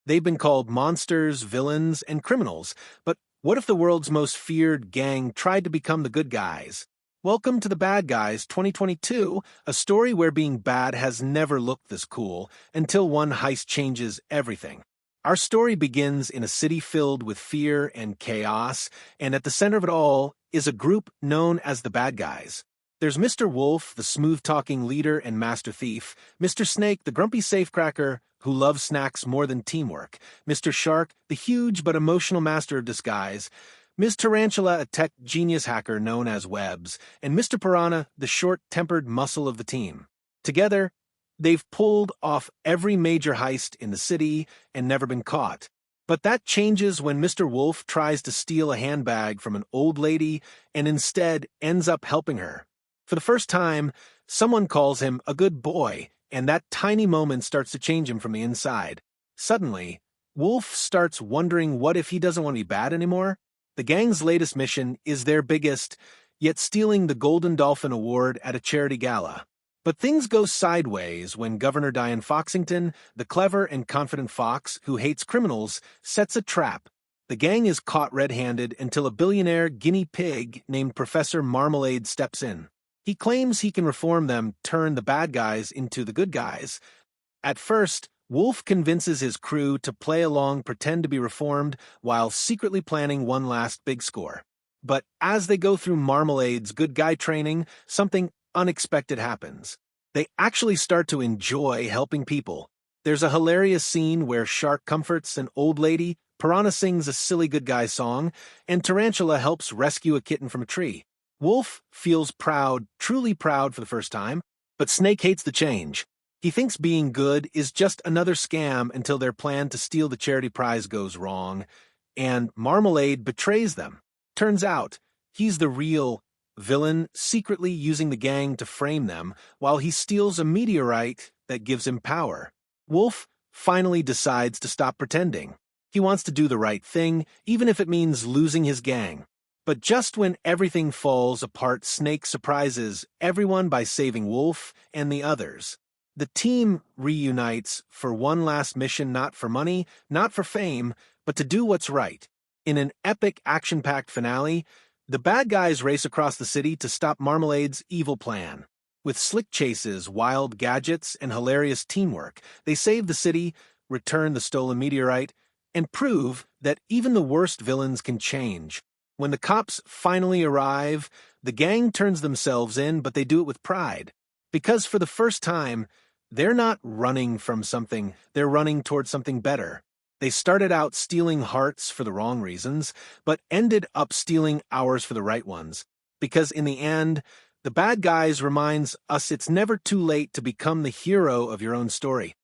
They've been called monsters, villains, and criminals, but what if the world's most feared gang tried to become the good guys? Welcome to The Bad Guys 2022, a story where being bad has never looked this cool until one heist changes everything. Our story begins in a city filled with fear and chaos, and at the center of it all is a group known as the Bad Guys. There's Mr. Wolf, the smooth-talking leader and master thief, Mr. Snake, the grumpy safecracker who loves snacks more than teamwork, Mr. Shark, the huge but emotional master of disguise, Ms. Tarantula, a tech genius hacker known as Webs, and Mr. Piranha, the short-tempered muscle of the team. Together, they've pulled off every major heist in the city and never been caught. But that changes when Mr. Wolf tries to steal a handbag from an old lady and instead ends up helping her. For the first time, someone calls him a good boy, and that tiny moment starts to change him from the inside. Suddenly, Wolf starts wondering what if he doesn't want to be bad anymore? The gang's latest mission is their biggest, yet stealing the Golden Dolphin Award at a charity gala. But things go sideways when Governor Diane Foxington, the clever and confident fox who hates criminals, sets a trap. The gang is caught red-handed until a billionaire guinea pig named Professor Marmalade steps in. He claims he can reform them, turn the bad guys into the good guys. At first, Wolf convinces his crew to play along, pretend to be reformed, while secretly planning one last big score. But as they go through Marmalade's good guy training, something unexpected happens. They actually start to enjoy helping people. There's a hilarious scene where Shark comforts an old lady, Piranha sings a silly good guy song, and Tarantula helps rescue a kitten from a tree. Wolf feels proud, truly proud for the first time, but Snake hates the change. He thinks being good is just another scam until their plan to steal the charity prize goes wrong, and Marmalade betrays them. Turns out, he's the real villain, secretly using the gang to frame them while he steals a meteorite that gives him power. Wolf finally decides to stop pretending. He wants to do the right thing, even if it means losing his gang. But just when everything falls apart, Snake surprises everyone by saving Wolf and the others. The team reunites for one last mission, not for money, not for fame, but to do what's right. In an epic action-packed finale, the bad guys race across the city to stop Marmalade's evil plan. With slick chases, wild gadgets, and hilarious teamwork, they save the city, return the stolen meteorite, and prove that even the worst villains can change. When the cops finally arrive, the gang turns themselves in, but they do it with pride. Because for the first time, they're not running from something, they're running towards something better. They started out stealing hearts for the wrong reasons, but ended up stealing ours for the right ones. Because in the end, the Bad Guys reminds us it's never too late to become the hero of your own story.